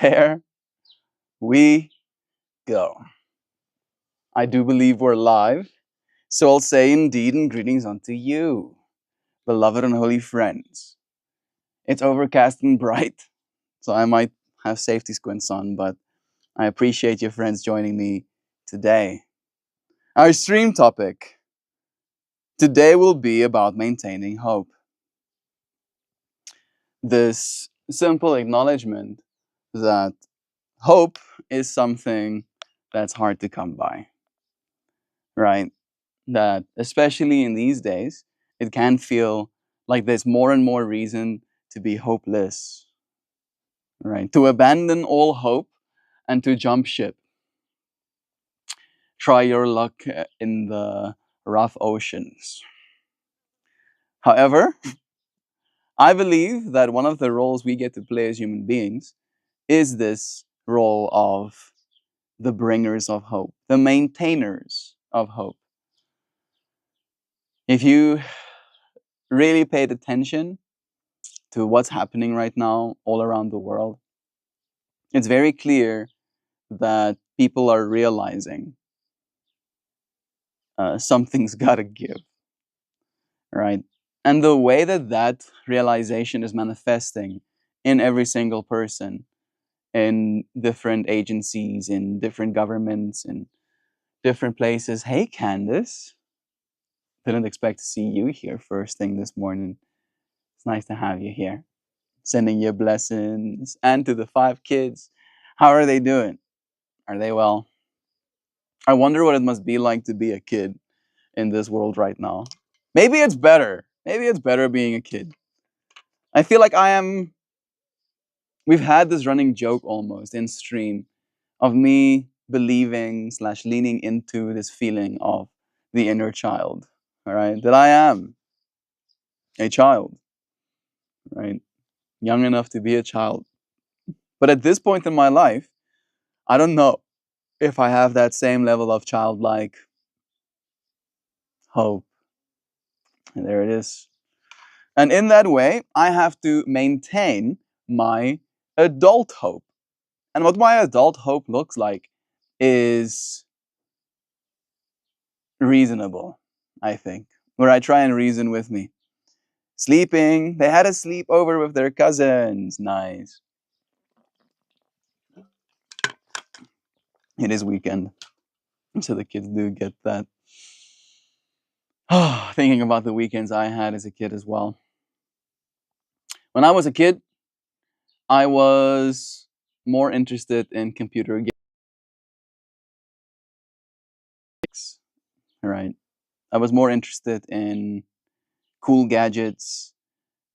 There we go. I do believe we're live, so I'll say indeed and greetings unto you, beloved and holy friends. It's overcast and bright, so I might have safety squints on, but I appreciate your friends joining me today. Our stream topic today will be about maintaining hope. This simple acknowledgement that hope is something that's hard to come by, right? That especially in these days, it can feel like there's more and more reason to be hopeless, right? To abandon all hope and to jump ship. Try your luck in the rough oceans. However, I believe that one of the roles we get to play as human beings is this role of the bringers of hope, the maintainers of hope. If you really paid attention to what's happening right now all around the world, it's very clear that people are realizing something's got to give, right? And the way that that realization is manifesting in every single person, in different agencies, in different governments, in different places. Hey, Candace, didn't expect to see you here first thing this morning. It's nice to have you here. Sending you blessings. And to the 5 kids, how are they doing? Are they well? I wonder what it must be like to be a kid in this world right now. Maybe it's better. Maybe it's better being a kid. I feel like we've had this running joke almost in stream of me believing slash leaning into this feeling of the inner child. All right. That I am a child, right? Young enough to be a child. But at this point in my life, I don't know if I have that same level of childlike hope. And there it is. And in that way, I have to maintain my adult hope. And what my adult hope looks like is reasonable, I think, where I try and reason with me. Sleeping, they had a sleepover with their cousins. Nice. It is weekend, so the kids do get that. Thinking about the weekends I had as a kid as well. When I was a kid, I was more interested in computer games, right? I was more interested in cool gadgets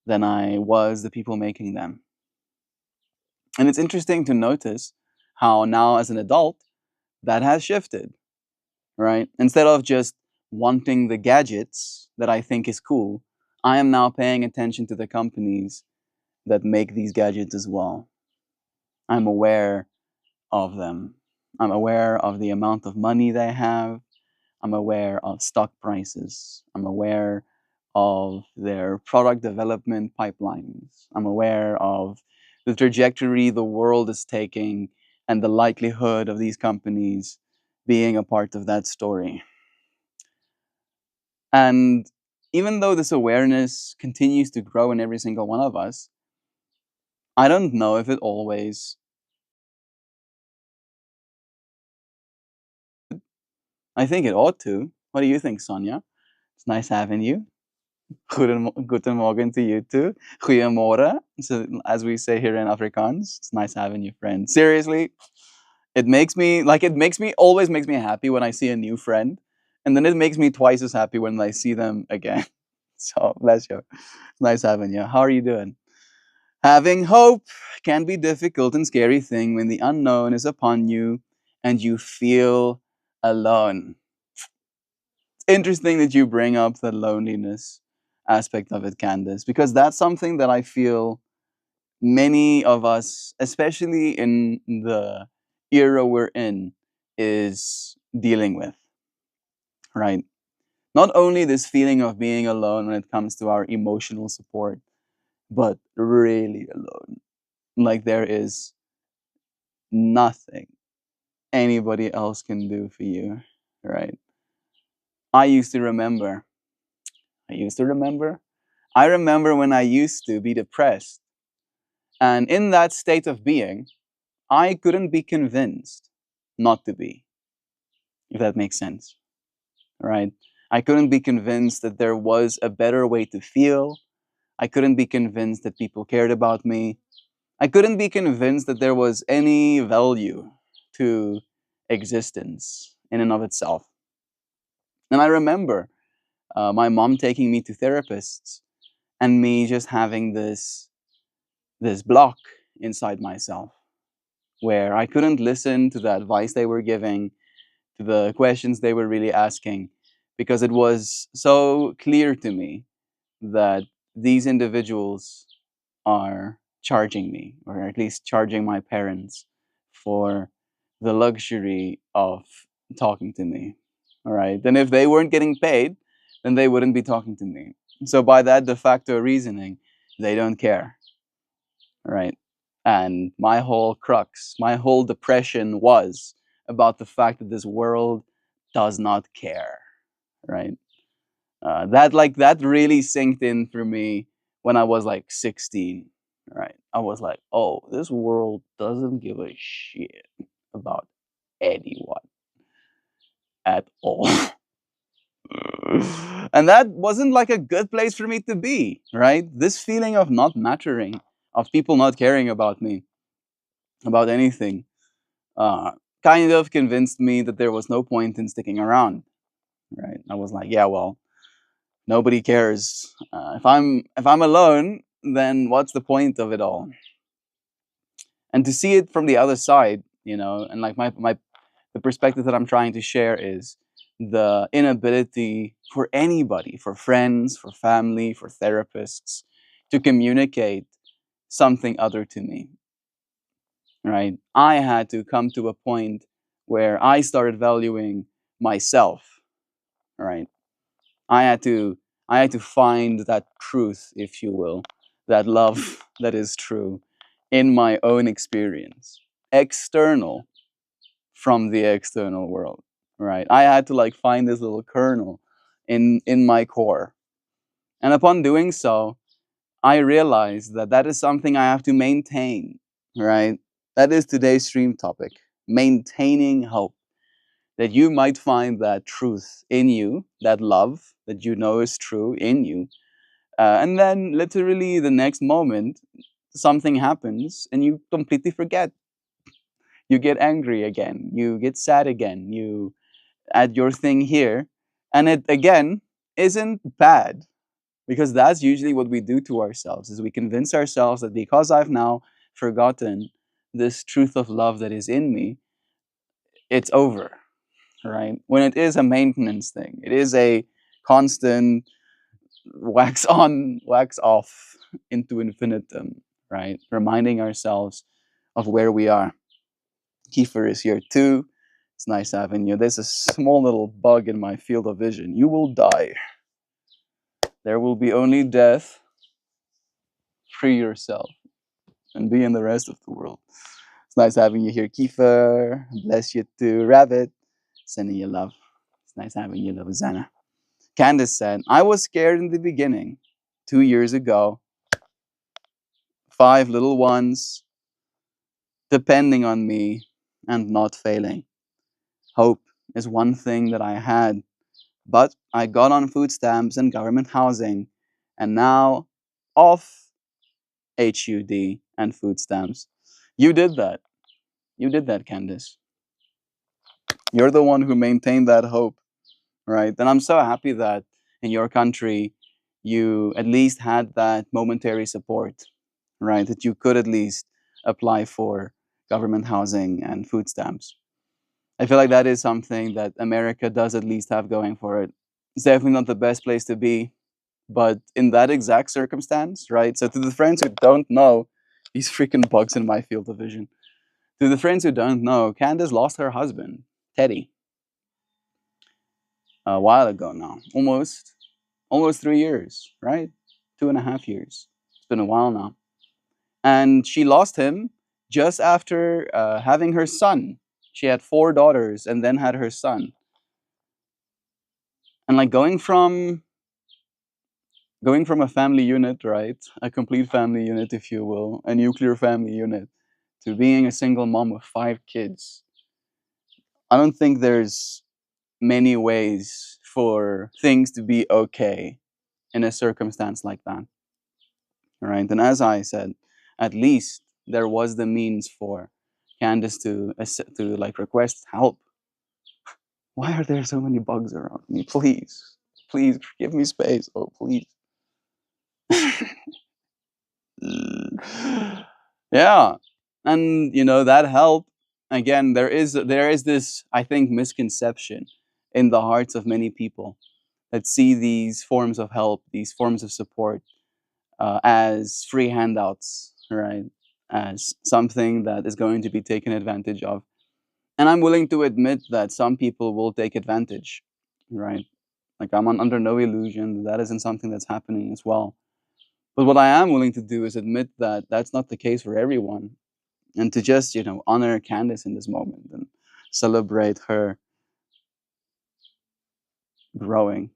than I was the people making them. And it's interesting to notice how now as an adult, that has shifted, right? Instead of just wanting the gadgets that I think is cool, I am now paying attention to the companies that make these gadgets as well. I'm aware of them. I'm aware of the amount of money they have. I'm aware of stock prices. I'm aware of their product development pipelines. I'm aware of the trajectory the world is taking and the likelihood of these companies being a part of that story. And even though this awareness continues to grow in every single one of us, I don't know if it always. I think it ought to. What do you think, Sonia? It's nice having you. Guten Morgen to you too. Goeiemorgen. So, as we say here in Afrikaans, it's nice having you, friend. Seriously, always makes me happy when I see a new friend. And then it makes me twice as happy when I see them again. So, bless you. Nice having you. How are you doing? Having hope can be difficult and scary thing when the unknown is upon you and you feel alone. It's interesting that you bring up the loneliness aspect of it, Candace, because that's something that I feel many of us, especially in the era we're in, is dealing with, right? Not only this feeling of being alone when it comes to our emotional support, but really alone. Like there is nothing anybody else can do for you, right? I used to remember. I used to remember. I remember when I used to be depressed. And in that state of being, I couldn't be convinced not to be, if that makes sense, right? I couldn't be convinced that there was a better way to feel. I couldn't be convinced that people cared about me. I couldn't be convinced that there was any value to existence in and of itself. And I remember my mom taking me to therapists and me just having this block inside myself where I couldn't listen to the advice they were giving, to the questions they were really asking, because it was so clear to me that these individuals are charging me, or at least charging my parents, for the luxury of talking to me. All right. And if they weren't getting paid, then they wouldn't be talking to me. So, by that de facto reasoning, they don't care. Right. And my whole crux, my whole depression was about the fact that this world does not care. Right. That really sinked in for me when I was like 16. Right. I was like, oh, this world doesn't give a shit about anyone at all. And that wasn't like a good place for me to be, right? This feeling of not mattering, of people not caring about me, about anything, uh, kind of convinced me that there was no point in sticking around, right? I was like, yeah, well, nobody cares. If I'm alone, then what's the point of it all? And to see it from the other side, and like my the perspective that I'm trying to share is the inability for anybody, for friends, for family, for therapists, to communicate something other to me, right? I had to come to a point where I started valuing myself, right? I had to I had to find that truth, if you will, that love that is true in my own experience, external from the external world, right? I had to like find this little kernel in my core. And upon doing so, I realized that that is something I have to maintain, right? That is today's stream topic, maintaining hope. That you might find that truth in you, that love that you know is true in you. And then, literally, the next moment, something happens and you completely forget. You get angry again, you get sad again, you add your thing here. And it, again, isn't bad because that's usually what we do to ourselves is we convince ourselves that because I've now forgotten this truth of love that is in me, it's over, right? When it is a maintenance thing, it is a constant wax on, wax off into infinitum, right? Reminding ourselves of where we are. Kiefer is here too. It's nice having you. There's a small little bug in my field of vision. You will die. There will be only death. Free yourself and be in the rest of the world. It's nice having you here, Kiefer. Bless you too, Rabbit. Sending you love. It's nice having you, Zana. Candace said, I was scared in the beginning. 2 years ago, 5 little ones depending on me and not failing. Hope is one thing that I had, but I got on food stamps and government housing, and now off HUD and food stamps. You did that. You did that, Candace. You're the one who maintained that hope, right? And I'm so happy that in your country, you at least had that momentary support, right? That you could at least apply for government housing and food stamps. I feel like that is something that America does at least have going for it. It's definitely not the best place to be, but in that exact circumstance, right? So, to the friends who don't know, these freaking bugs in my field of vision. To the friends who don't know, Candace lost her husband, Teddy, a while ago now. Almost 3 years, right? 2.5 years. It's been a while now. And she lost him just after having her son. She had four daughters and then had her son. And like going from a family unit, right? A complete family unit, if you will, a nuclear family unit, to being a single mom with five kids. I don't think there's many ways for things to be okay in a circumstance like that, right? And as I said, at least there was the means for Candace to like request help. Why are there so many bugs around me? Please, please give me space. Oh, please. Yeah, and that help. Again, there is this, I think, misconception in the hearts of many people that see these forms of help, these forms of support, as free handouts, right? As something that is going to be taken advantage of. And I'm willing to admit that some people will take advantage, right? Like, under no illusion that isn't something that's happening as well. But what I am willing to do is admit that that's not the case for everyone, and to just, honor Candace in this moment and celebrate her growing,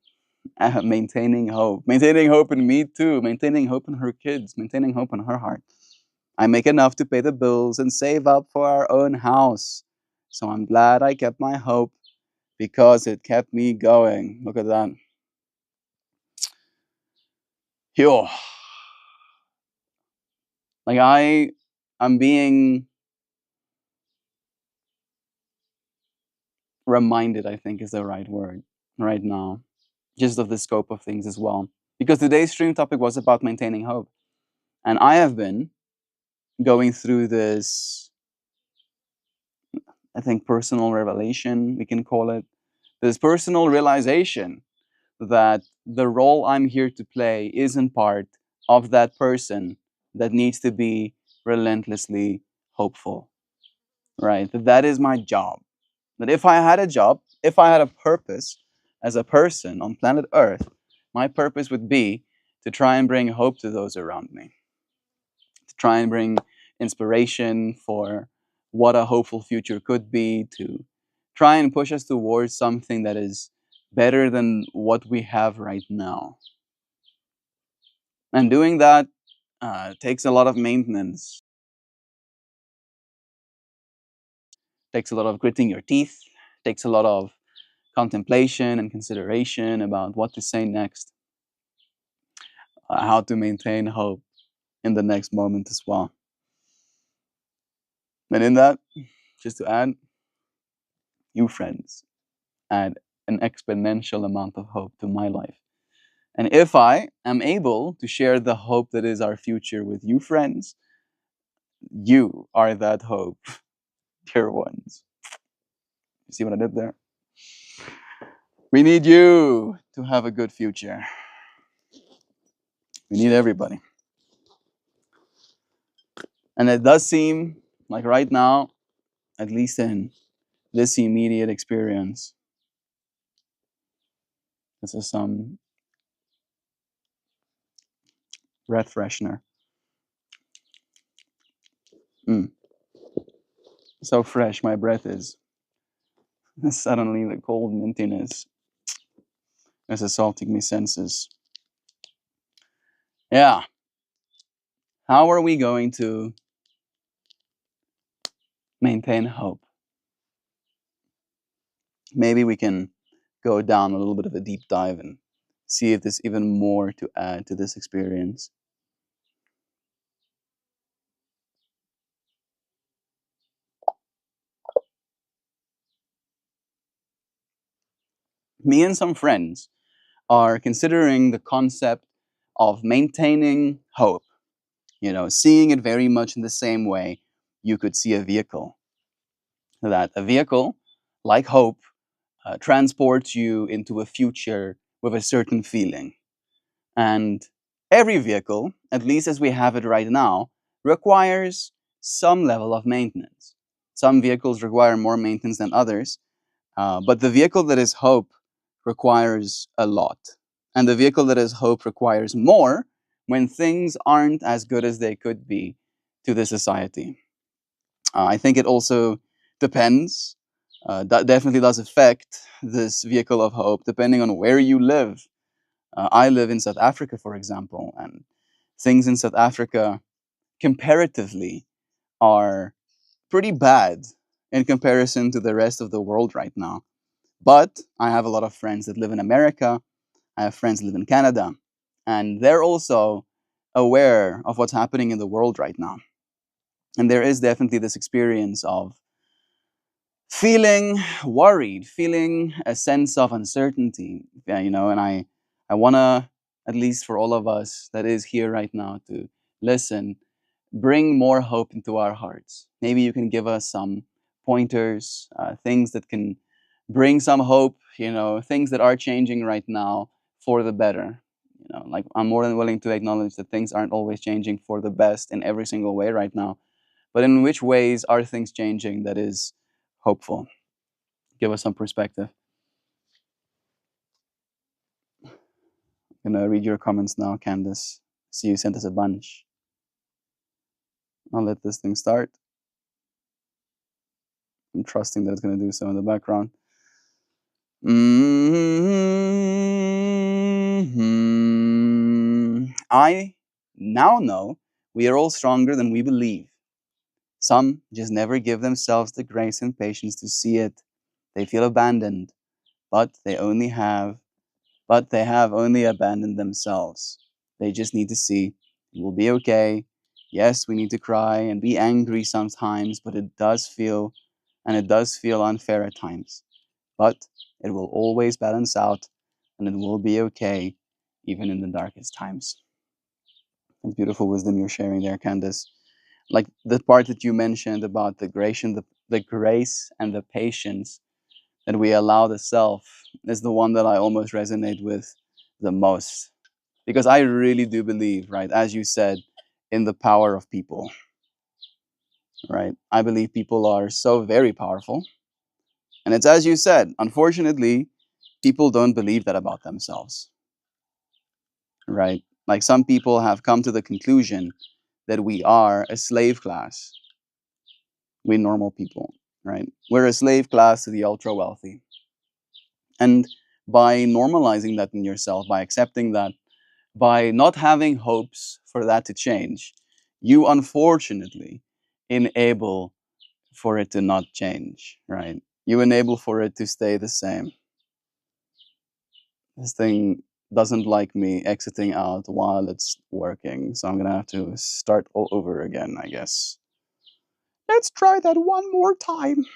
maintaining hope in me too, maintaining hope in her kids, maintaining hope in her heart. I make enough to pay the bills and save up for our own house. So I'm glad I kept my hope because it kept me going. Look at that. Yo. Like I'm being reminded, I think is the right word right now, just of the scope of things as well. Because today's stream topic was about maintaining hope. And I have been going through this, I think, personal revelation, we can call it, this personal realization that the role I'm here to play is in part of that person that needs to be relentlessly hopeful, right? That is my job. That if I had a job, if I had a purpose as a person on planet Earth, my purpose would be to try and bring hope to those around me, to try and bring inspiration for what a hopeful future could be, to try and push us towards something that is better than what we have right now. And doing that takes a lot of maintenance, takes a lot of gritting your teeth, takes a lot of contemplation and consideration about what to say next, how to maintain hope in the next moment as well. And in that, just to add, you friends add an exponential amount of hope to my life. And if I am able to share the hope that is our future with you friends, you are that hope, dear ones. You see what I did there? We need you to have a good future. We need everybody. And it does seem like right now, at least in this immediate experience, this is some breath freshener. Mm. So fresh my breath is. Suddenly the cold mintiness is assaulting me senses. Yeah. How are we going to maintain hope? Maybe we can go down a little bit of a deep dive and see if there's even more to add to this experience. Me and some friends are considering the concept of maintaining hope, seeing it very much in the same way you could see a vehicle. That a vehicle, like hope, transports you into a future with a certain feeling. And every vehicle, at least as we have it right now, requires some level of maintenance. Some vehicles require more maintenance than others, but the vehicle that is hope requires a lot. And the vehicle that is hope requires more when things aren't as good as they could be to the society. I think it also depends. That definitely does affect this vehicle of hope, depending on where you live. I live in South Africa, for example, and things in South Africa comparatively are pretty bad in comparison to the rest of the world right now. But I have a lot of friends that live in America. I have friends that live in Canada, and they're also aware of what's happening in the world right now. And there is definitely this experience of feeling worried, feeling a sense of uncertainty, and I want to, at least for all of us that is here right now to listen, bring more hope into our hearts. Maybe you can give us some pointers, things that can bring some hope, things that are changing right now for the better. Like I'm more than willing to acknowledge that things aren't always changing for the best in every single way right now. But in which ways are things changing that is hopeful? Give us some perspective. I'm gonna read your comments now, Candace. See, you sent us a bunch. I'll let this thing start. I'm trusting that it's gonna do so in the background. I now know we are all stronger than we believe. Some just never give themselves the grace and patience to see it. They feel abandoned, but they have only abandoned themselves. They just need to see it will be okay. Yes, we need to cry and be angry sometimes, but it does feel unfair at times. But it will always balance out and it will be okay, even in the darkest times. It's beautiful wisdom you're sharing there, Candace. Like the part that you mentioned about the grace and the patience that we allow the self is the one that I almost resonate with the most. Because I really do believe, right, as you said, in the power of people, right? I believe people are so very powerful. And it's as you said, unfortunately, people don't believe that about themselves, right? Like some people have come to the conclusion that we are a slave class, we normal people, right? We're a slave class to the ultra wealthy. And by normalizing that in yourself, by accepting that, by not having hopes for that to change, you unfortunately enable for it to not change, right? You enable for it to stay the same. This thing doesn't like me exiting out while it's working, so I'm gonna have to start all over again, I guess. Let's try that one more time.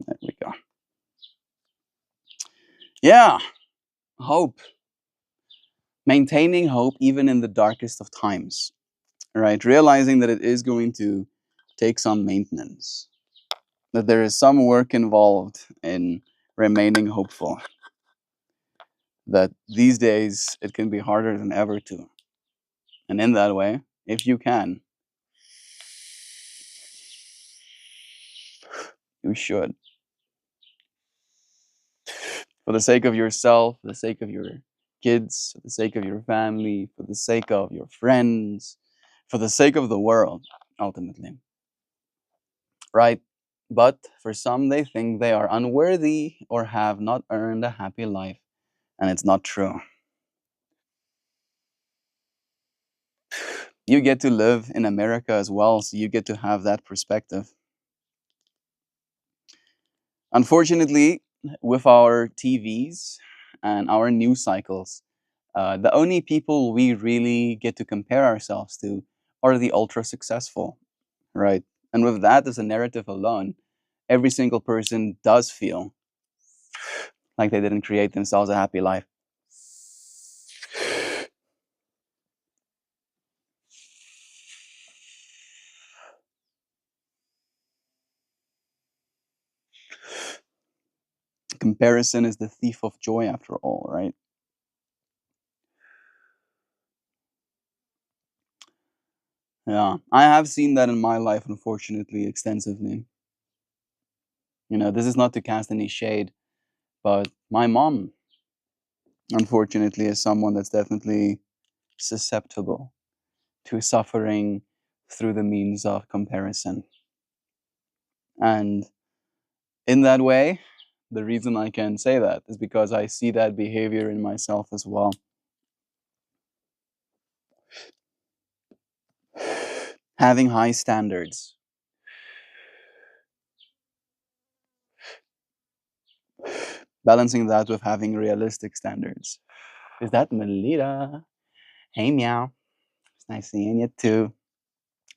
There we go. Yeah, hope. Maintaining hope even in the darkest of times, right? Realizing that it is going to take some maintenance, that there is some work involved in remaining hopeful, that these days it can be harder than ever to. And in that way, if you can, you should. For the sake of yourself, for the sake of your kids, for the sake of your family, for the sake of your friends, for the sake of the world, ultimately. Right? But for some, they think they are unworthy or have not earned a happy life. And it's not true. You get to live in America as well, so you get to have that perspective. Unfortunately, with our TVs and our news cycles, the only people we really get to compare ourselves to are the ultra successful, right? And with that as a narrative alone, every single person does feel like they didn't create themselves a happy life. Comparison is the thief of joy, after all, right? Yeah, I have seen that in my life, unfortunately, extensively. This is not to cast any shade, but my mom, unfortunately, is someone that's definitely susceptible to suffering through the means of comparison. And in that way, the reason I can say that is because I see that behavior in myself as well. Having high standards, balancing that with having realistic standards. Is that Melita? Hey, meow. It's nice seeing you too.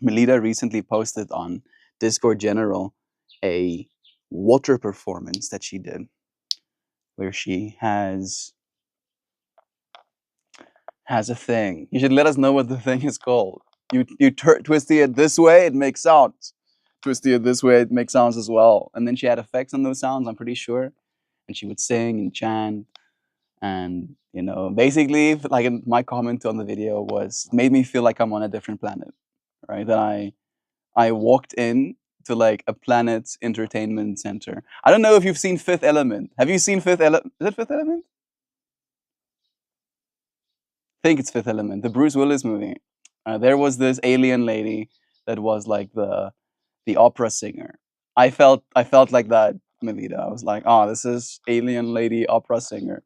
Melita recently posted on Discord General a water performance that she did, where she has a thing. You should let us know what the thing is called. You twisty it this way, it makes sounds. Twisty it this way, it makes sounds as well. And then she had effects on those sounds, I'm pretty sure. And she would sing and chant. And basically, like my comment on the video was, it made me feel like I'm on a different planet, right? That I walked in to like a planet's entertainment center. I don't know if you've seen Fifth Element. Have you seen Fifth Element? Is it Fifth Element? I think it's Fifth Element, the Bruce Willis movie. There was this alien lady that was like the opera singer. I felt like that, Melita. I was like, oh, this is alien lady opera singer.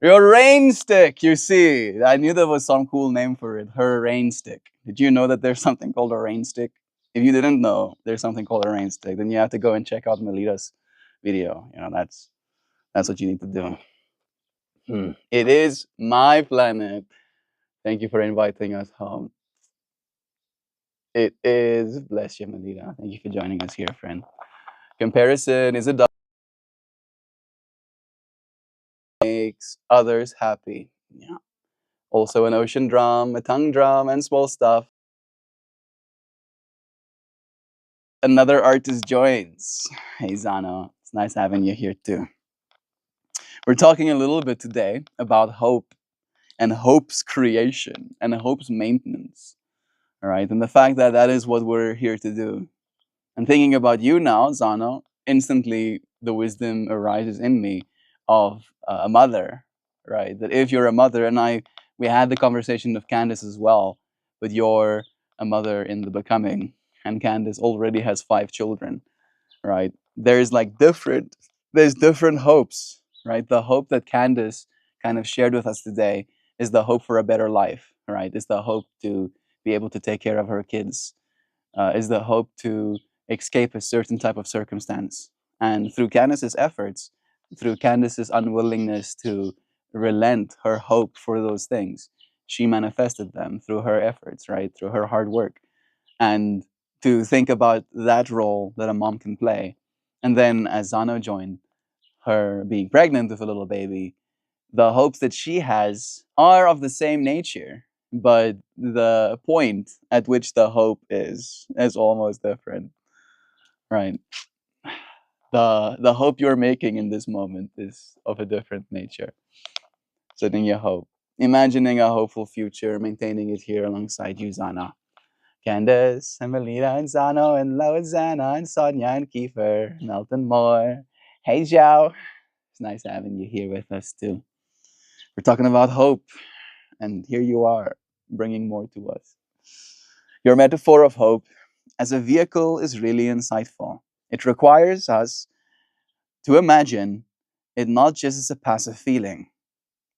Your rain stick, you see. I knew there was some cool name for it. Her rain stick. Did you know that there's something called a rain stick? If you didn't know there's something called a rain stick, then you have to go and check out Melita's video. That's what you need to do. It is my planet. Thank you for inviting us home. It is, bless you, Melita. Thank you for joining us here, friend. Comparison is a dog that makes others happy. Yeah. Also an ocean drum, a tongue drum, and small stuff. Another artist joins. Hey, Zano. It's nice having you here too. We're talking a little bit today about hope and hope's creation and hope's maintenance. All right. And the fact that that is what we're here to do. And thinking about you now, Zano, instantly the wisdom arises in me of a mother, right? That if you're a mother, and we had the conversation of Candace as well, but you're a mother in the becoming, and Candace already has 5 children, right? There's different hopes, right? The hope that Candace kind of shared with us today is the hope for a better life, right? Is the hope to be able to take care of her kids, is the hope to escape a certain type of circumstance. And through Candace's efforts, through Candace's unwillingness to relent her hope for those things, she manifested them through her efforts, right? Through her hard work. And to think about that role that a mom can play. And then as Zano joined, her being pregnant with a little baby, the hopes that she has are of the same nature, but the point at which the hope is almost different, right? The hope you're making in this moment is of a different nature. Setting your hope, imagining a hopeful future, maintaining it here alongside you, Zana. Candace and Melina and Zano and Loazana and Sonia and Kiefer, MeltMore. Hey, Zhao. It's nice having you here with us too. We're talking about hope, and here you are, bringing more to us. Your metaphor of hope as a vehicle is really insightful. It requires us to imagine it not just as a passive feeling.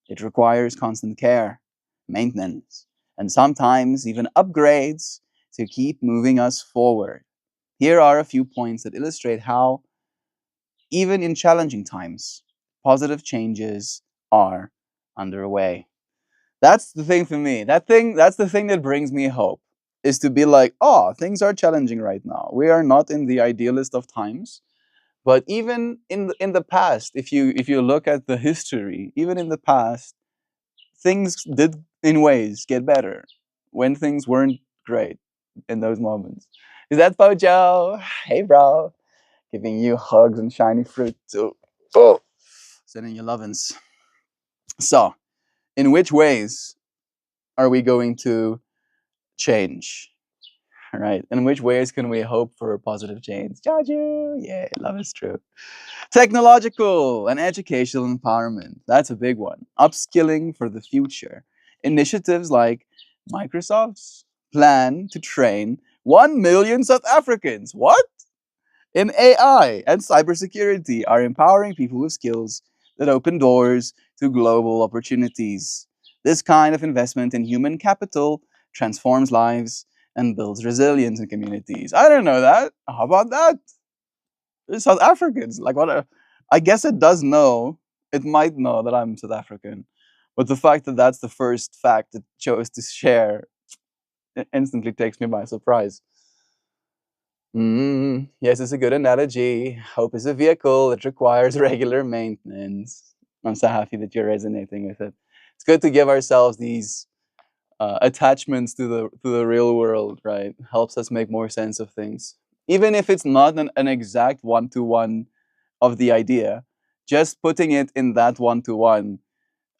It requires constant care, maintenance, and sometimes even upgrades to keep moving us forward. Here are a few points that illustrate how, even in challenging times, positive changes are underway. That's the thing for me. That's the thing that brings me hope, is to be like, oh, things are challenging right now. We are not in the idealist of times, but even in the past, if you look at the history, even in the past, things did in ways get better when things weren't great in those moments. Is that Bojo? Hey, bro. Giving you hugs and shiny fruit too. Oh, sending you lovin's. So, in which ways are we going to change? All right. In which ways can we hope for a positive change? Jaju, yeah, love is true. Technological and educational empowerment. That's a big one. Upskilling for the future. Initiatives like Microsoft's plan to train 1 million South Africans. What? In AI and cybersecurity are empowering people with skills that open doors to global opportunities. This kind of investment in human capital transforms lives and builds resilience in communities. I don't know that. How about that? It's South Africans. Like what? I guess it does know. It might know that I'm South African, but the fact that that's the first fact it chose to share instantly takes me by surprise. Yes, it's a good analogy. Hope is a vehicle. It requires regular maintenance. I'm so happy that you're resonating with it. It's good to give ourselves these attachments to the real world, right? Helps us make more sense of things, even if it's not an exact one to one of the idea. Just putting it in that one to one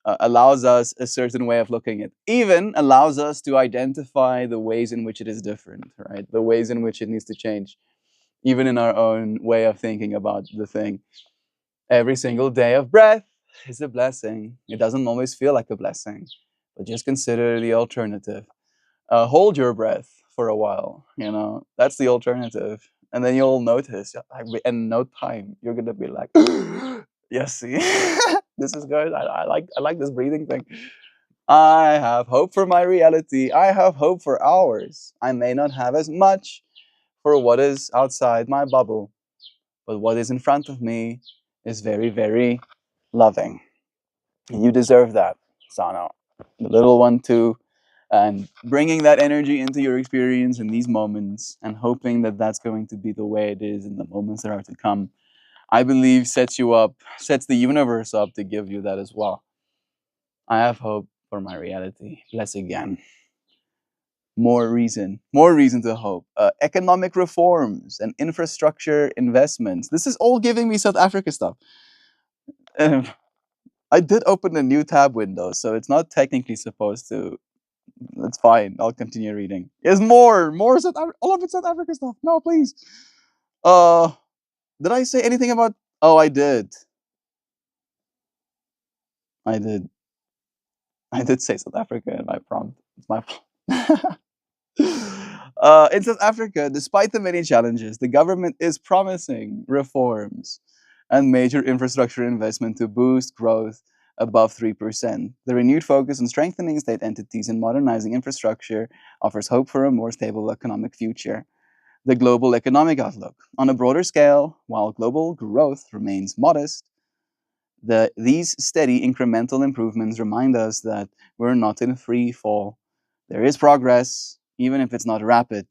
allows us a certain way of looking at it. Even allows us to identify the ways in which it is different, right? The ways in which it needs to change, even in our own way of thinking about the thing. Every single day of breath is a blessing. It doesn't always feel like a blessing, but just consider the alternative. Hold your breath for a while, that's the alternative. And then you'll notice, in no time, you're gonna be like, yes, see, this is good. I like this breathing thing. I have hope for my reality. I have hope for ours. I may not have as much for what is outside my bubble, but what is in front of me is very, very loving. You deserve that, Sana. The little one, too. And bringing that energy into your experience in these moments and hoping that that's going to be the way it is in the moments that are to come, I believe sets you up, sets the universe up to give you that as well. I have hope for my reality. Bless again. More reason to hope. Economic reforms and infrastructure investments. This is all giving me South Africa stuff. Um, I did open a new tab window, so it's not technically supposed to. That's fine. I'll continue reading. There's more all of it's South Africa stuff. No, please. Uh, did I say anything about? Oh, I did. I did. I did say South Africa in my prompt. It's my fault. In South Africa, despite the many challenges, the government is promising reforms and major infrastructure investment to boost growth above 3%. The renewed focus on strengthening state entities and modernizing infrastructure offers hope for a more stable economic future. The global economic outlook. On a broader scale, while global growth remains modest, these steady incremental improvements remind us that we're not in a free fall. There is progress, even if it's not rapid,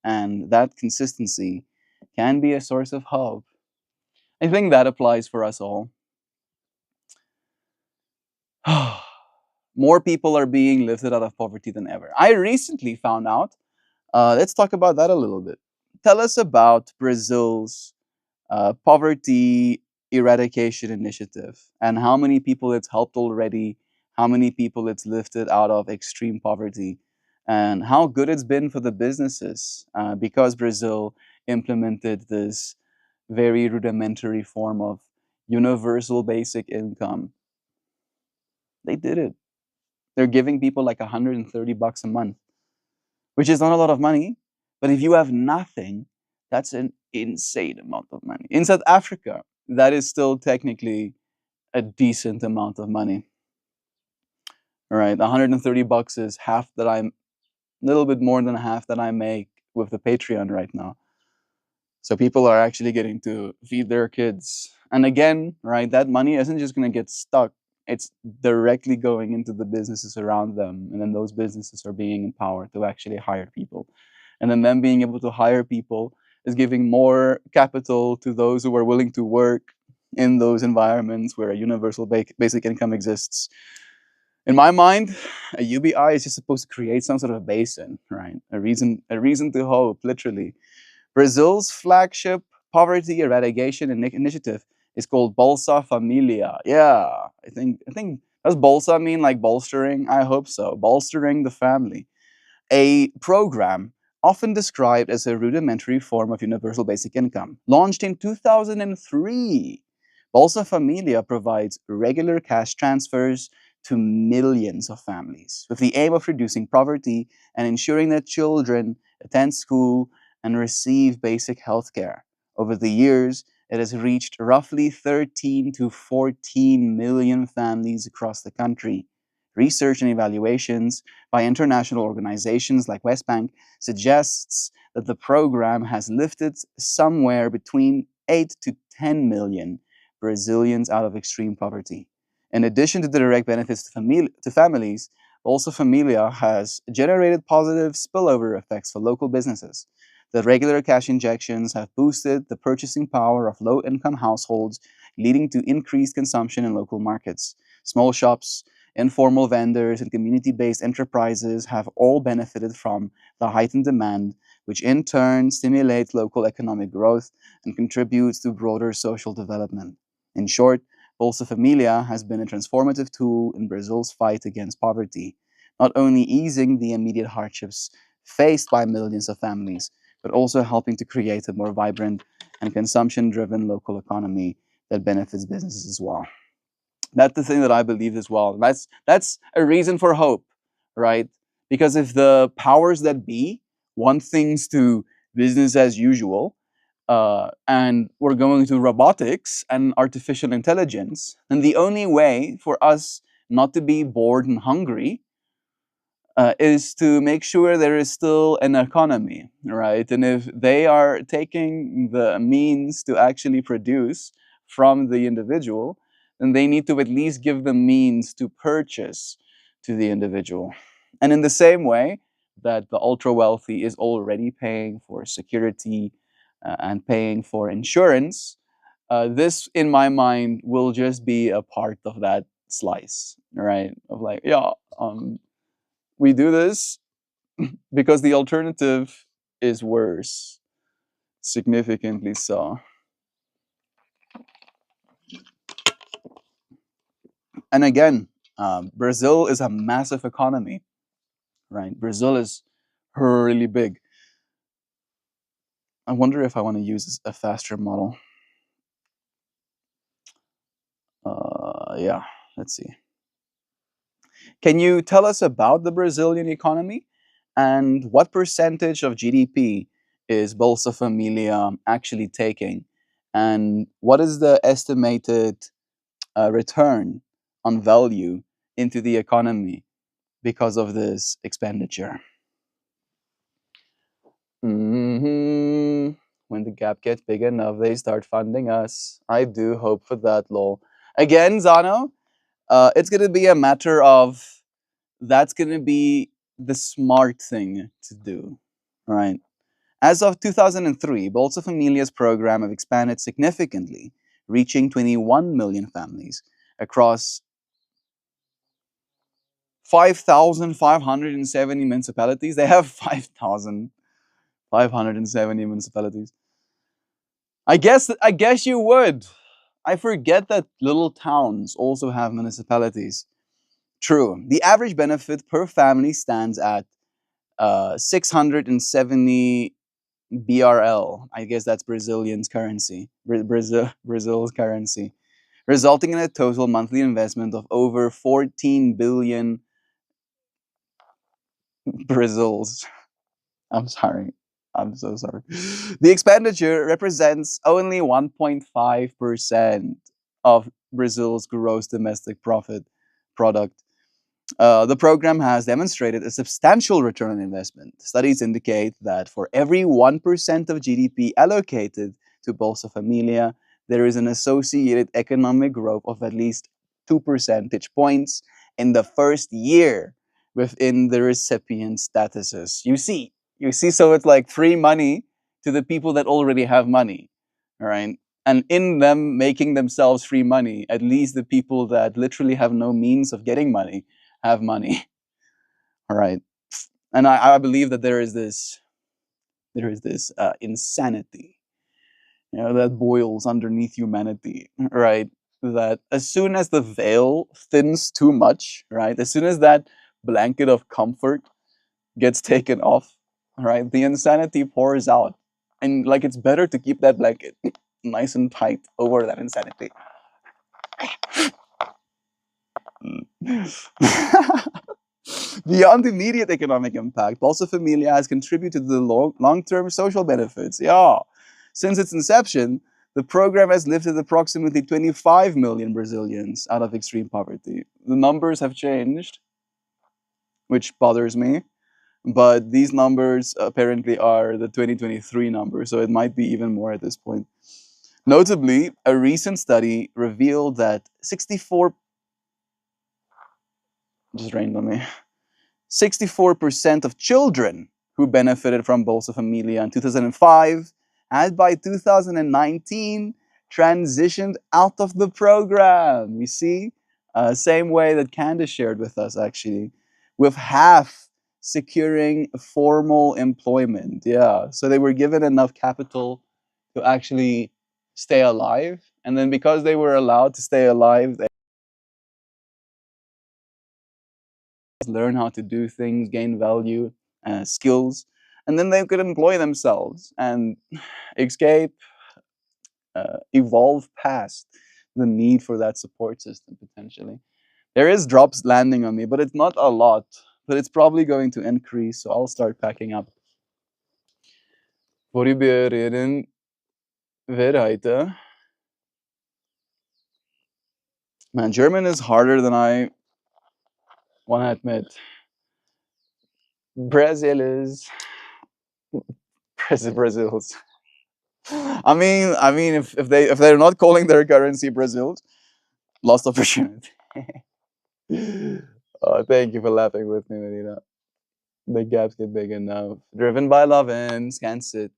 and that consistency can be a source of hope. I think that applies for us all. More people are being lifted out of poverty than ever. I recently found out, let's talk about that a little bit. Tell us about Brazil's poverty eradication initiative and how many people it's helped already, how many people it's lifted out of extreme poverty, and how good it's been for the businesses because Brazil implemented this very rudimentary form of universal basic income. They did it. They're giving people like $130 a month, which is not a lot of money. But if you have nothing, that's an insane amount of money. In South Africa, that is still technically a decent amount of money. All right, $130 is half that I'm, a little bit more than half that I make with the Patreon right now. So people are actually getting to feed their kids. And again, right, that money isn't just going to get stuck. It's directly going into the businesses around them. And then those businesses are being empowered to actually hire people. And then them being able to hire people is giving more capital to those who are willing to work in those environments where a universal basic income exists. In my mind, a UBI is just supposed to create some sort of basin, right? A reason to hope, literally. Brazil's flagship poverty eradication initiative is called Bolsa Familia. Yeah, I think does Bolsa mean like bolstering? I hope so. Bolstering the family. A program often described as a rudimentary form of universal basic income. Launched in 2003, Bolsa Familia provides regular cash transfers to millions of families, with the aim of reducing poverty and ensuring that children attend school and receive basic health care. Over the years, it has reached roughly 13 to 14 million families across the country. Research and evaluations by international organizations like Westbank suggests that the program has lifted somewhere between 8 to 10 million Brazilians out of extreme poverty. In addition to the direct benefits to families, also Familia has generated positive spillover effects for local businesses. The regular cash injections have boosted the purchasing power of low income households, leading to increased consumption in local markets. Small shops, informal vendors, and community based enterprises have all benefited from the heightened demand, which in turn stimulates local economic growth and contributes to broader social development. In short, Bolsa Familia has been a transformative tool in Brazil's fight against poverty, not only easing the immediate hardships faced by millions of families, but also helping to create a more vibrant and consumption driven local economy that benefits businesses as well. That's the thing that I believe as well. That's a reason for hope, right? Because if the powers that be want things to business as usual, and we're going to robotics and artificial intelligence, then the only way for us not to be bored and hungry is to make sure there is still an economy, right? And if they are taking the means to actually produce from the individual, then they need to at least give the means to purchase to the individual. And in the same way that the ultra wealthy is already paying for security and paying for insurance, this, in my mind, will just be a part of that slice, right? Of like, yeah, we do this because the alternative is worse, significantly so. And again, Brazil is a massive economy, right? Brazil is really big. I wonder if I want to use a faster model. Yeah, let's see. Can you tell us about the Brazilian economy and what percentage of GDP is Bolsa Familia actually taking? And what is the estimated return on value into the economy because of this expenditure? When the gap gets big enough, they start funding us. I do hope for that, lol. Again, Zano, it's going to be a matter of that's going to be the smart thing to do, right? As of 2003, Bolsa Familia's program have expanded significantly, reaching 21 million families across 5,570 municipalities. They have 5,570 municipalities. I guess you would. I forget that little towns also have municipalities. True. The average benefit per family stands at 670 BRL. I guess that's Brazilian's currency. Brazil's currency, resulting in a total monthly investment of over 14 billion Brazils. I'm sorry. I'm so sorry. The expenditure represents only 1.5% of Brazil's gross domestic profit product. The program has demonstrated a substantial return on investment. Studies indicate that for every 1% of GDP allocated to Bolsa Familia, there is an associated economic growth of at least 2 percentage points in the first year within the recipient statuses. You see, so it's like free money to the people that already have money, all right? And in them making themselves free money, at least the people that literally have no means of getting money have money. All right. And I believe that there is this insanity, that boils underneath humanity, right? That as soon as the veil thins too much, right? As soon as that blanket of comfort gets taken off, right? The insanity pours out. And like it's better to keep that blanket nice and tight over that insanity. Beyond immediate economic impact, Bolsa Familia has contributed to the long-term social benefits. Yeah. Since its inception, the program has lifted approximately 25 million Brazilians out of extreme poverty. The numbers have changed, which bothers me, but these numbers apparently are the 2023 numbers, so it might be even more at this point. Notably, a recent study revealed that 64 just rained on me. 64% of children who benefited from Bolsa Familia in 2005 had by 2019 transitioned out of the program. You see, same way that Candace shared with us, actually, with half securing formal employment. Yeah, so they were given enough capital to actually stay alive. And then because they were allowed to stay alive, they learn how to do things, gain value, skills, and then they could employ themselves and escape, evolve past the need for that support system potentially. There is drops landing on me, but it's not a lot. But it's probably going to increase, so I'll start packing up. Voorbereiden weiter. Man, German is harder than I want to admit. Brazil is Brazil's. I mean, if they're not calling their currency Brazil's, lost opportunity. Thank you for laughing with me, Medina. The gaps get big enough. Driven by love and can sit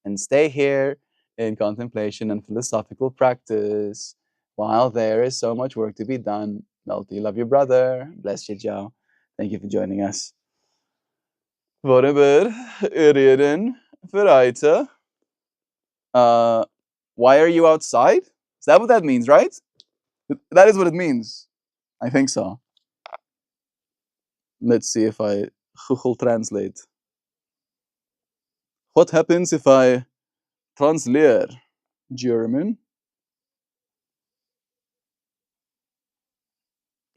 and stay here in contemplation and philosophical practice. While there is so much work to be done. Melty, love your brother. Bless you, Joe. Thank you for joining us. Whatever. Reden. Vereite. Uh, why are you outside? Is that what that means, right? That is what it means. I think so. Let's see if I Google Translate. What happens if I translate German?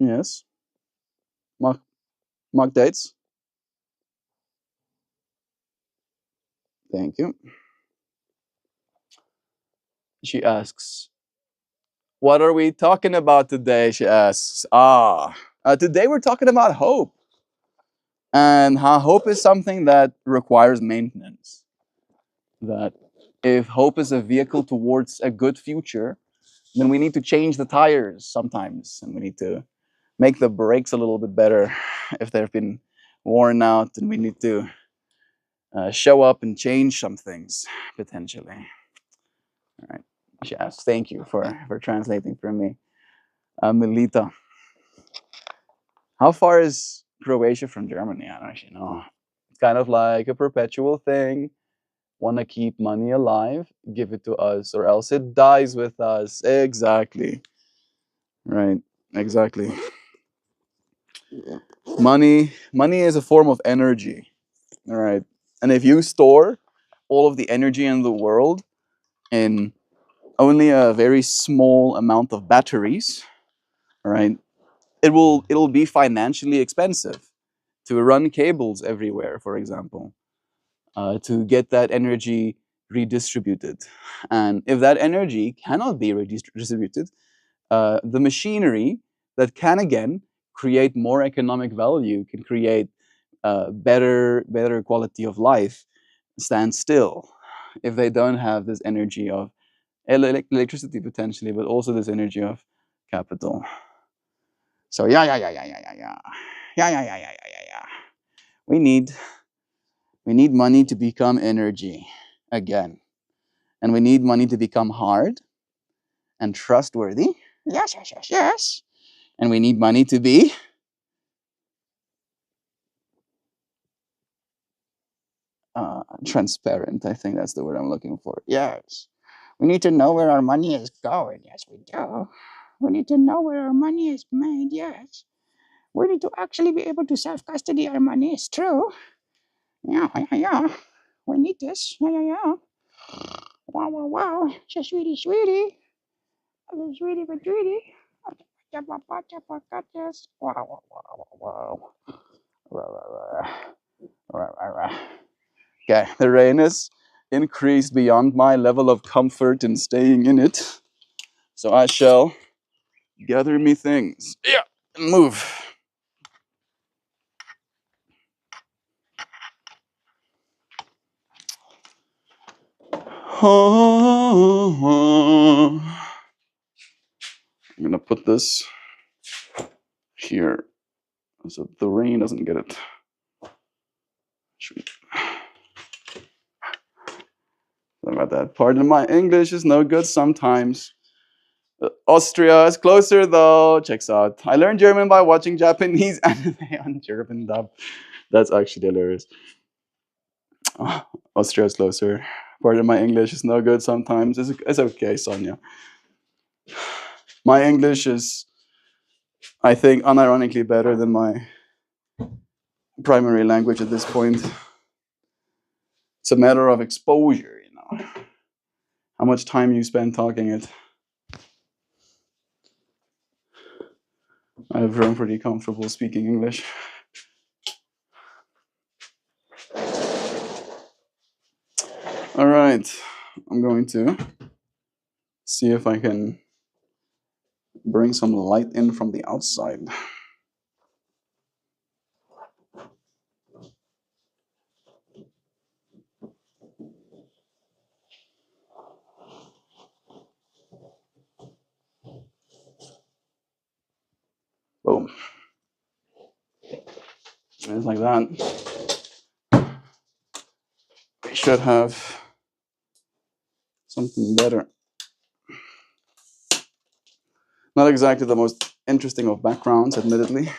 Yes. Mark, mark dates. Thank you. She asks, what are we talking about today? She asks. Today we're talking about hope. And how hope is something that requires maintenance. That if hope is a vehicle towards a good future, then we need to change the tires sometimes. And we need to make the brakes a little bit better if they've been worn out, and we need to show up and change some things potentially. All right. She asks, thank you for translating for me. Melita, how far is Croatia from Germany? I don't actually know. It's kind of like a perpetual thing. Want to keep money alive? Give it to us, or else it dies with us. Exactly. Right. Exactly. Money is a form of energy. All right. And if you store all of the energy in the world in only a very small amount of batteries, all right, it'll be financially expensive to run cables everywhere, for example, to get that energy redistributed. And if that energy cannot be redistributed, the machinery that can again create more economic value, can create better quality of life, stand still if they don't have this energy of electricity potentially, but also this energy of capital. So yeah. We need we need money to become energy again, and we need money to become hard and trustworthy. Yes. And we need money to be transparent. I think that's the word I'm looking for. Yes. We need to know where our money is going. Yes, we do. We need to know where our money is made. Yes. We need to actually be able to self custody our money. It's true. Yeah. We need this. Yeah. Wow. So sweetie. Sweetie but sweetie. Okay, the rain is increased beyond my level of comfort in staying in it. So I shall gather me things. Yeah, and move. I'm gonna put this here so the rain doesn't get it. Sweet. Sorry about that. Pardon my English is no good sometimes. Austria is closer though. Checks out. I learned German by watching Japanese anime on German dub. That's actually hilarious. Austria is closer. Pardon my English is no good sometimes. It's okay, Sonia. My English is, I think, unironically better than my primary language at this point. It's a matter of exposure, you know. How much time you spend talking it. I've grown pretty comfortable speaking English. All right, I'm going to see if I can bring some light in from the outside. Boom. Just like that. We should have something better. Not exactly the most interesting of backgrounds, admittedly.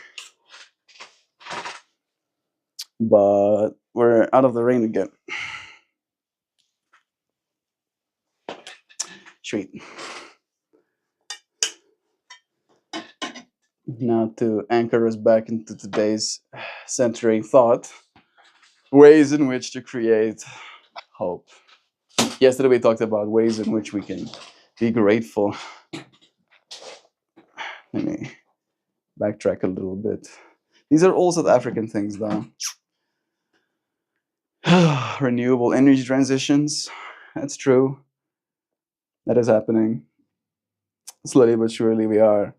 But we're out of the rain again. Sweet. Now to anchor us back into today's centering thought, ways in which to create hope. Yesterday we talked about ways in which we can be grateful. Let me backtrack a little bit. These are all South African things though. Renewable energy transitions. That's true. That is happening. Slowly but surely we are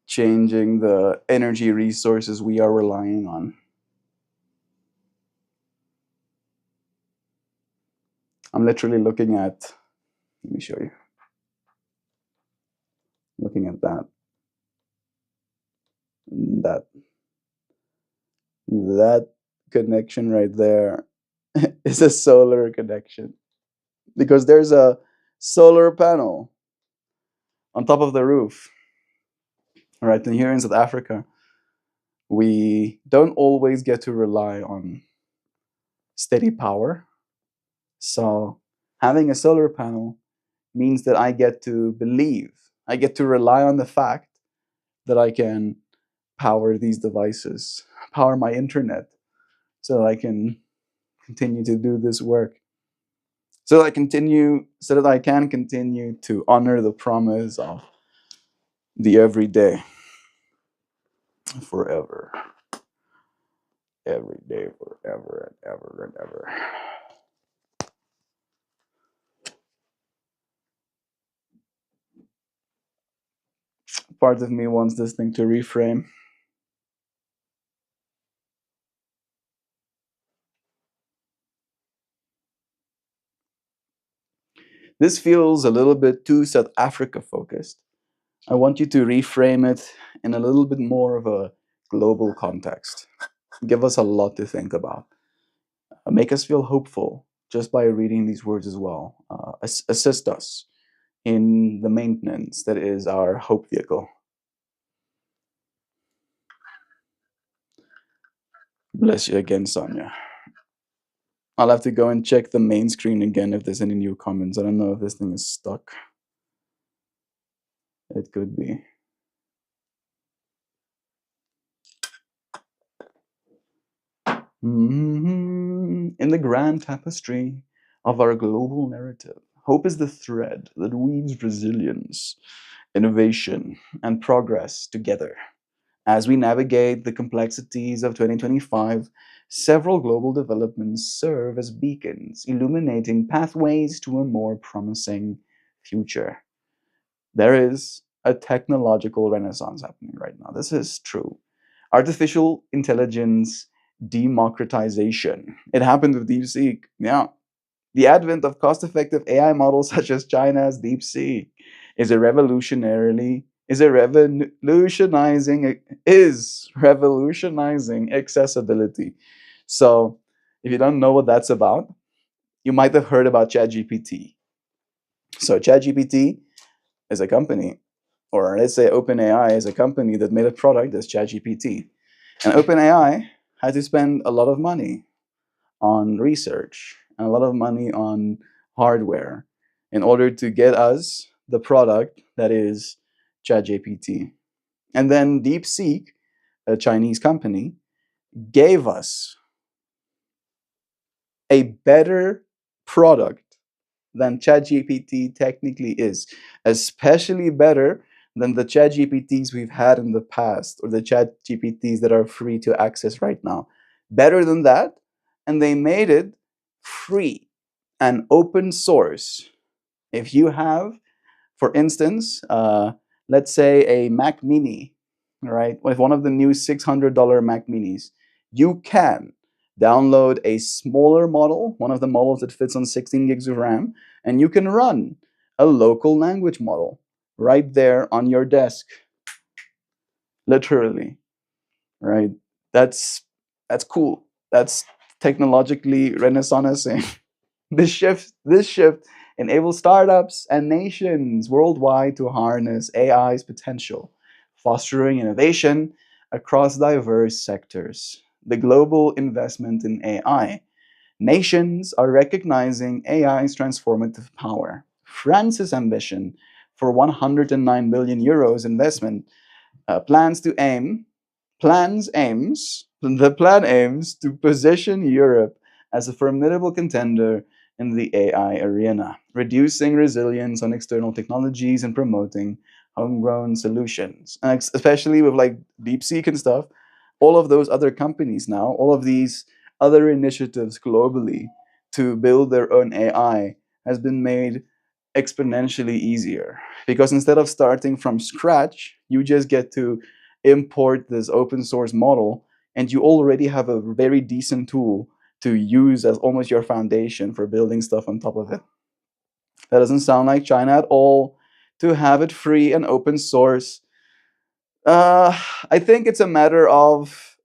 changing the energy resources we are relying on. I'm literally looking at, let me show you. Looking at that that connection right there is a solar connection because there's a solar panel on top of the roof. All right, and here in South Africa, we don't always get to rely on steady power. So having a solar panel means that I get to believe, I get to rely on the fact that I can power these devices, power my internet, so that I can continue to do this work. So that I can continue to honor the promise of the everyday forever. Every day, forever and ever and ever. Part of me wants this thing to reframe. This feels a little bit too South Africa focused. I want you to reframe it in a little bit more of a global context. Give us a lot to think about. Make us feel hopeful just by reading these words as well. Assist us in the maintenance that is our hope vehicle. Bless you again, Sonia. I'll have to go and check the main screen again if there's any new comments. I don't know if this thing is stuck. It could be. In the grand tapestry of our global narrative, hope is the thread that weaves resilience innovation, and progress together. As we navigate the complexities of 2025, several global developments serve as beacons, illuminating pathways to a more promising future. There is a technological renaissance happening right now. This is true. Artificial intelligence democratization. It happened with DeepSeek. Yeah. The advent of cost effective AI models such as China's DeepSeek is a revolutionarily is revolutionizing accessibility. So if you don't know what that's about, you might have heard about ChatGPT. So ChatGPT is a company, or let's say OpenAI is a company that made a product that's ChatGPT. And OpenAI had to spend a lot of money on research and a lot of money on hardware in order to get us the product that is ChatGPT. And then DeepSeek, a Chinese company, gave us a better product than ChatGPT technically is, especially better than the ChatGPTs we've had in the past or the ChatGPTs that are free to access right now. Better than that, and they made it free and open source. If you have, for instance, let's say a Mac Mini, right? With one of the new $600 Mac Minis, you can download a smaller model, one of the models that fits on 16 gigs of RAM, and you can run a local language model right there on your desk, literally, right? That's that's cool. That's technologically renaissancing. This shift enables startups and nations worldwide to harness AI's potential, fostering innovation across diverse sectors. The global investment in AI. Nations are recognizing AI's transformative power. France's ambition for 109 billion euros investment plans to aim plans aims the plan aims to position Europe as a formidable contender in the AI arena, reducing resilience on external technologies and promoting homegrown solutions. And especially with like DeepSeek and stuff, all of those other companies now, all of these other initiatives globally to build their own AI has been made exponentially easier because instead of starting from scratch, you just get to import this open source model and you already have a very decent tool to use as almost your foundation for building stuff on top of it. That doesn't sound like China at all. To have it free and open source, I think it's a matter of,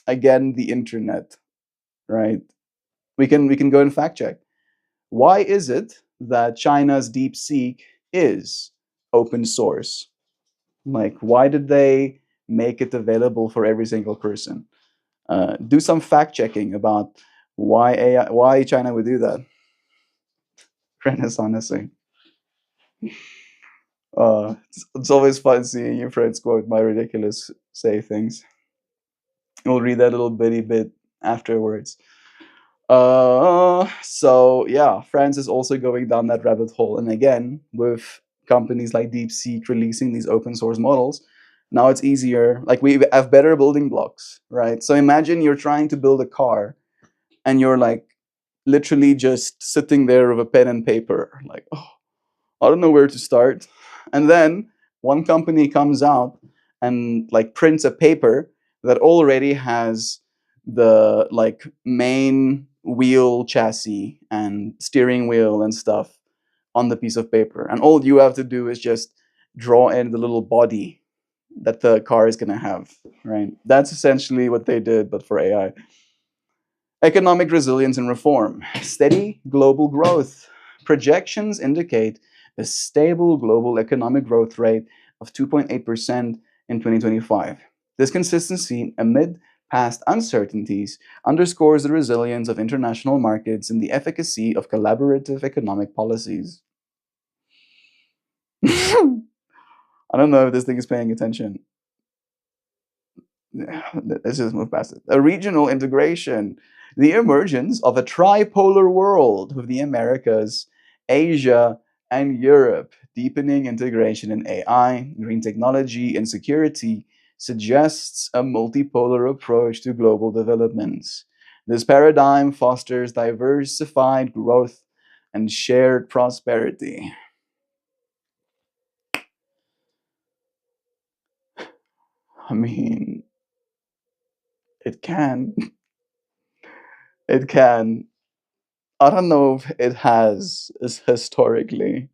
again, the internet, right? We can go and fact check. Why is it that China's DeepSeek is open source? Like, why did they make it available for every single person? Do some fact checking about why China would do that. Renaissance. It's always fun seeing your friends quote my ridiculous say things. We'll read that little bitty bit afterwards. So yeah, France is also going down that rabbit hole, and again, with companies like DeepSeek releasing these open source models, now it's easier. Like we have better building blocks, right? So imagine you're trying to build a car, and you're like literally just sitting there with a pen and paper, like, oh, I don't know where to start. And then one company comes out and like prints a paper that already has the like main wheel chassis and steering wheel and stuff on the piece of paper. And all you have to do is just draw in the little body that the car is going to have, right? That's essentially what they did, but for AI. Economic resilience and reform. Steady global growth. Projections indicate a stable global economic growth rate of 2.8% in 2025. This consistency amid past uncertainties underscores the resilience of international markets and the efficacy of collaborative economic policies. I don't know if this thing is paying attention. Let's just move past it. A regional integration, the emergence of a tripolar world with the Americas, Asia, and Europe deepening integration in AI, green technology, and security suggests a multipolar approach to global developments. This paradigm fosters diversified growth and shared prosperity. I mean, it can. It can. I don't know if it has historically.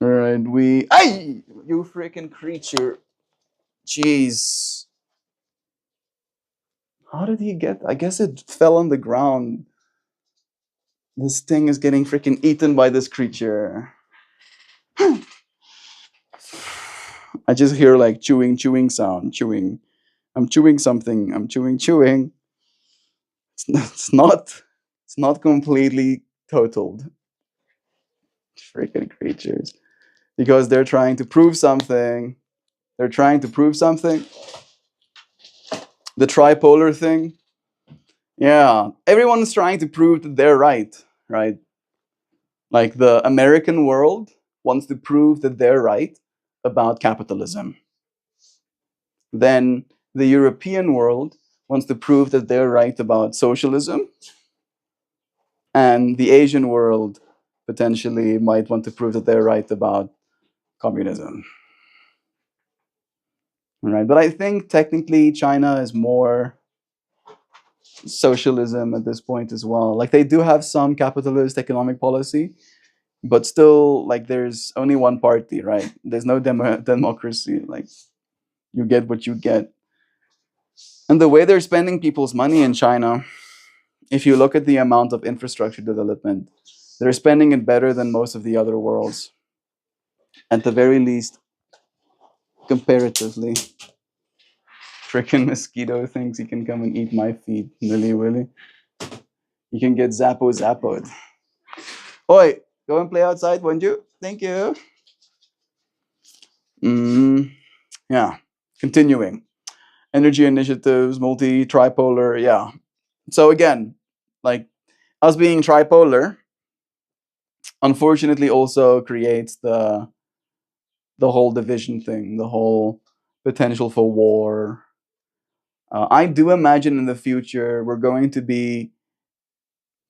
Right, we. Ay! You freaking creature. Jeez. How did he get? I guess it fell on the ground. This thing is getting freaking eaten by this creature. I just hear like chewing sound, chewing. I'm chewing something. I'm chewing. It's not. It's not completely totaled. Freaking creatures, because they're trying to prove something. They're trying to prove something. The tripolar thing. Yeah, everyone's trying to prove that they're right, right? Like the American world wants to prove that they're right about capitalism. Then the European world wants to prove that they're right about socialism. And the Asian world potentially might want to prove that they're right about communism. Right? But I think technically China is more socialism at this point as well. Like they do have some capitalist economic policy, but still, like there's only one party, right? There's no democracy. Like you get what you get. And the way they're spending people's money in China, if you look at the amount of infrastructure development, they're spending it better than most of the other worlds. At the very least, comparatively. Freaking mosquito thinks he can come and eat my feet. Willy willy. You can get zappoed. Oi, go and play outside, won't you? Thank you. Mm, yeah. Continuing. Energy initiatives, multi-tripolar, yeah. So again, like us being tripolar, unfortunately also creates the whole division thing, the whole potential for war. I do imagine in the future we're going to be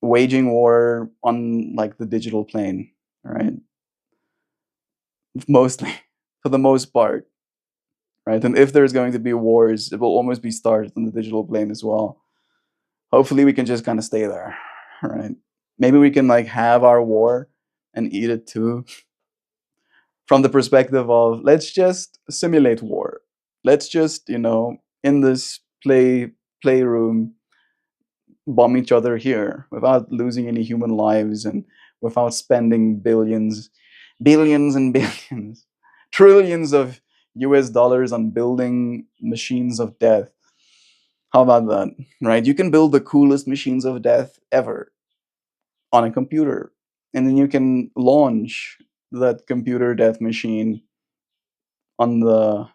waging war on like the digital plane, right? Mostly, for the most part, right? And if there's going to be wars, it will almost be started on the digital plane as well. Hopefully, we can just kind of stay there, right? Maybe we can like have our war and eat it too, from the perspective of let's just simulate war. Let's just in this playroom bomb each other here without losing any human lives and without spending billions and billions, trillions of US dollars on building machines of death. How about that? Right? You can build the coolest machines of death ever on a computer. And then you can launch that computer death machine on the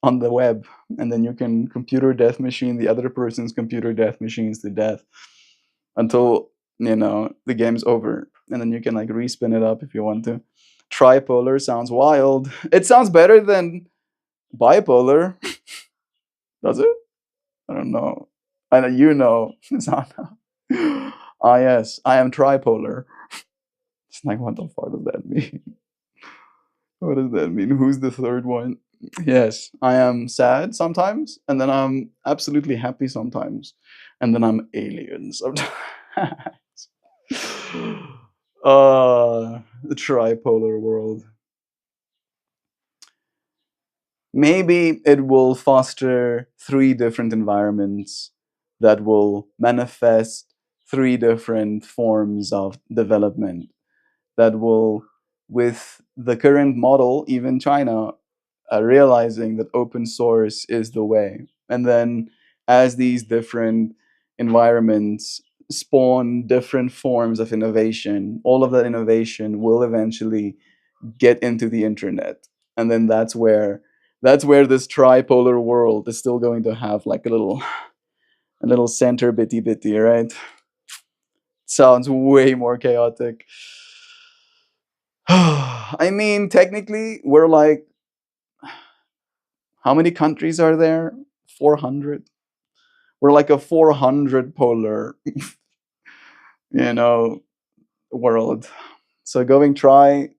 web. And then you can computer death machine the other person's computer death machines to death until the game's over. And then you can like respin it up if you want to. Tripolar sounds wild. It sounds better than bipolar. Does it? I don't know. I know you know. Ah yes, I am tripolar. It's like what the fuck does that mean? What does that mean? Who's the third one? Yes, I am sad sometimes, and then I'm absolutely happy sometimes, and then I'm alien sometimes. The tripolar world. Maybe it will foster three different environments that will manifest three different forms of development that will, with the current model, even China, realizing that open source is the way. And then as these different environments spawn different forms of innovation, all of that innovation will eventually get into the internet. And then that's where this tripolar world is still going to have like a little center bitty, right? Sounds way more chaotic. I mean, technically, we're like, how many countries are there? 400. We're like a 400 polar, you know, world. So going try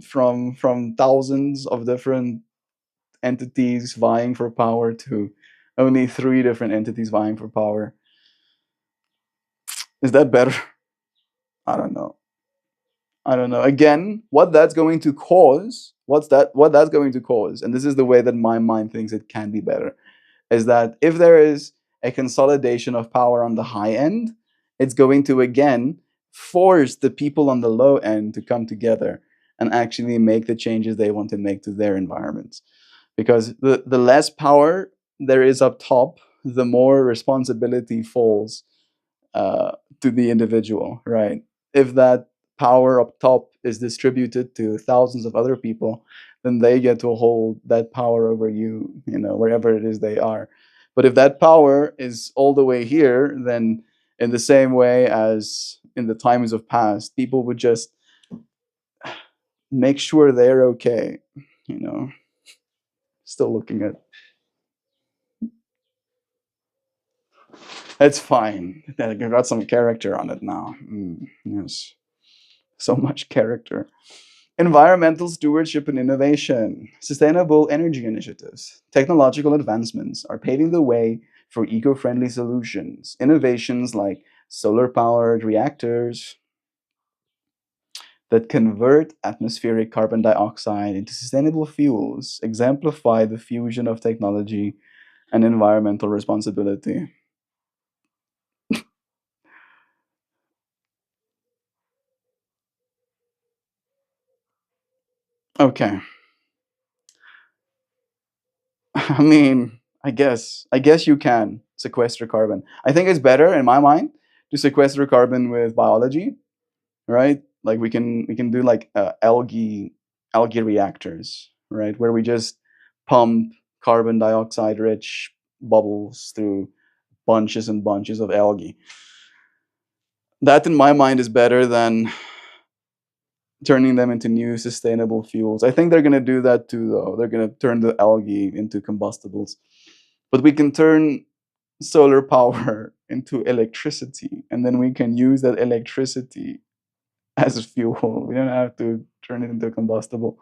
from thousands of different entities vying for power to only three different entities vying for power. Is that better? I don't know. I don't know. Again, what that's going to cause, what that's going to cause, and this is the way that my mind thinks it can be better, is that if there is a consolidation of power on the high end, it's going to again force the people on the low end to come together and actually make the changes they want to make to their environments. Because the less power there is up top, the more responsibility falls to the individual, right? If that power up top is distributed to thousands of other people, then they get to hold that power over you, wherever it is they are. But if that power is all the way here, then in the same way as in the times of past, people would just make sure they're okay, you know. Still looking at it's fine. I got some character on it now. Yes, so much character. Environmental stewardship and innovation, sustainable energy initiatives, technological advancements are paving the way for eco friendly solutions. Innovations like solar powered reactors that convert atmospheric carbon dioxide into sustainable fuels exemplify the fusion of technology and environmental responsibility. Okay. I mean, I guess you can sequester carbon. I think it's better in my mind to sequester carbon with biology, right? Like we can do like algae reactors, right, where we just pump carbon dioxide rich bubbles through bunches and bunches of algae. That in my mind is better than turning them into new sustainable fuels. I think they're going to do that too though. They're going to turn the algae into combustibles. But we can turn solar power into electricity and then we can use that electricity as a fuel. We don't have to turn it into combustible.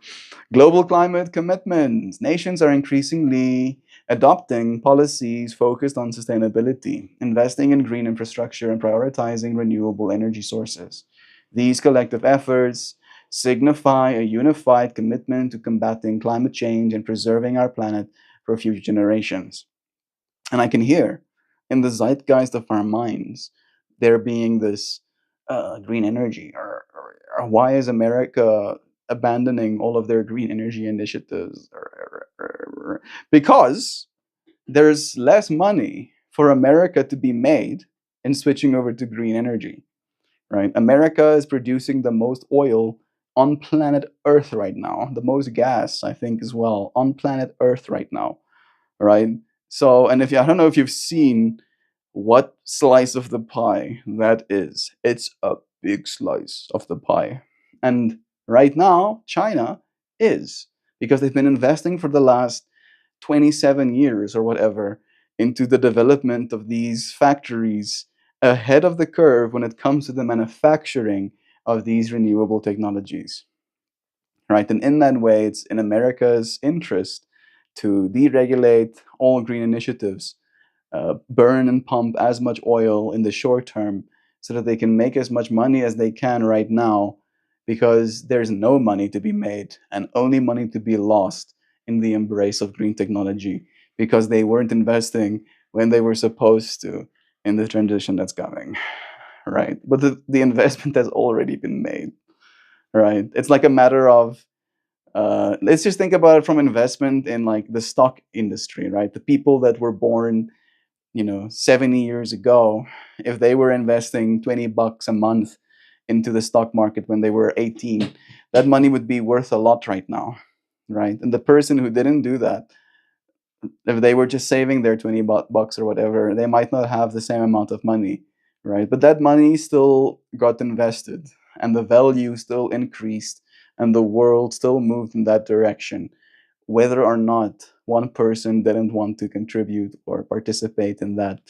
Global climate commitments. Nations are increasingly adopting policies focused on sustainability, investing in green infrastructure, and prioritizing renewable energy sources. These collective efforts signify a unified commitment to combating climate change and preserving our planet for future generations. And I can hear in the zeitgeist of our minds there being this green energy, or why is America abandoning all of their green energy initiatives? Because there's less money for America to be made in switching over to green energy, right? America is producing the most oil on planet Earth right now, the most gas, I think, as well, on planet Earth right now, right? So, and if you, I don't know if you've seen what slice of the pie that is. It's a big slice of the pie. And right now, China is, because they've been investing for the last 27 years or whatever into the development of these factories ahead of the curve when it comes to the manufacturing of these renewable technologies, right? And in that way, it's in America's interest to deregulate all green initiatives, burn and pump as much oil in the short term so that they can make as much money as they can right now, because there's no money to be made and only money to be lost in the embrace of green technology because they weren't investing when they were supposed to in the transition that's coming, right? But the investment has already been made, right? It's like a matter of let's just think about it from investment in like the stock industry, right? The people that were born 70 years ago, if they were investing $20 a month into the stock market when they were 18, that money would be worth a lot right now, right? And the person who didn't do that, if they were just saving their 20 bucks or whatever, they might not have the same amount of money, right? But that money still got invested and the value still increased and the world still moved in that direction, whether or not one person didn't want to contribute or participate in that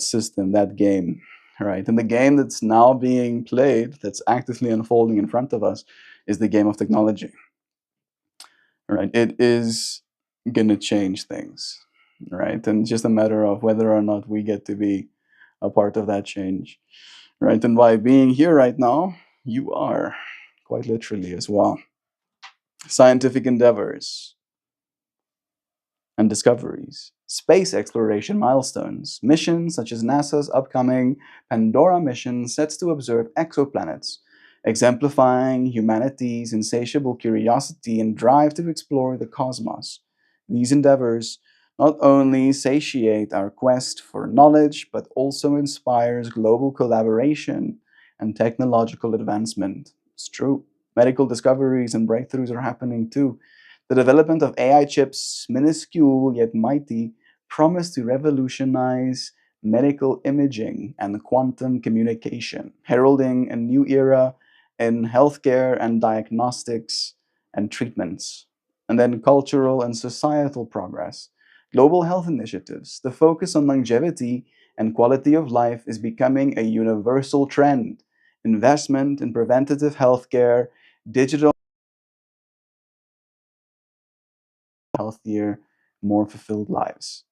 system, that game, right? And the game that's now being played, that's actively unfolding in front of us, is the game of technology, right? It is gonna change things, right? And it's just a matter of whether or not we get to be a part of that change, right? And by being here right now, you are quite literally as well. Scientific endeavors and discoveries, space exploration milestones, missions such as NASA's upcoming Pandora mission sets to observe exoplanets, exemplifying humanity's insatiable curiosity and drive to explore the cosmos. These endeavors not only satiate our quest for knowledge, but also inspires global collaboration and technological advancement. It's true. Medical discoveries and breakthroughs are happening too. The development of AI chips, minuscule yet mighty, promise to revolutionize medical imaging and quantum communication, heralding a new era in healthcare and diagnostics and treatments. And then cultural and societal progress. Global health initiatives. The focus on longevity and quality of life is becoming a universal trend. Investment in preventative healthcare, digital healthier, more fulfilled lives.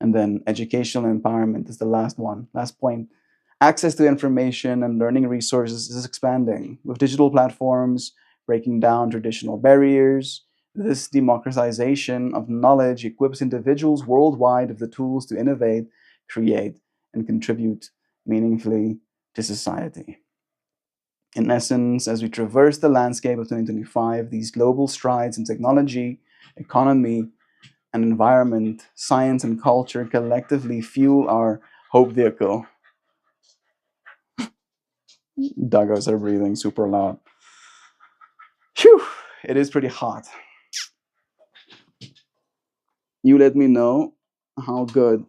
And then educational empowerment is the last one, last point. Access to information and learning resources is expanding, with digital platforms breaking down traditional barriers. This democratization of knowledge equips individuals worldwide with the tools to innovate, create, and contribute meaningfully to society. In essence, as we traverse the landscape of 2025, these global strides in technology, economy, and environment, science, and culture collectively fuel our hope vehicle. Doggos are breathing super loud. Phew, it is pretty hot. You let me know how good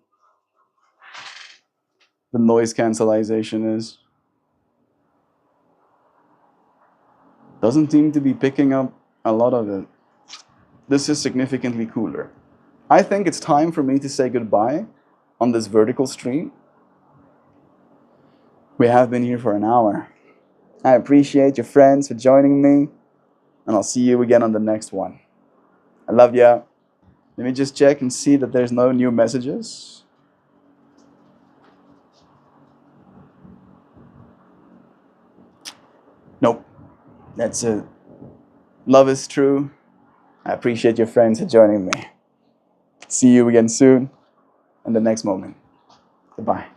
the noise cancellation is. Doesn't seem to be picking up a lot of it. This is significantly cooler. I think it's time for me to say goodbye on this vertical stream. We have been here for an hour. I appreciate your friends for joining me, and I'll see you again on the next one. I love ya. Let me just check and see that there's no new messages. Nope. That's it. Love is true. I appreciate your friends for joining me. See you again soon in the next moment. Goodbye.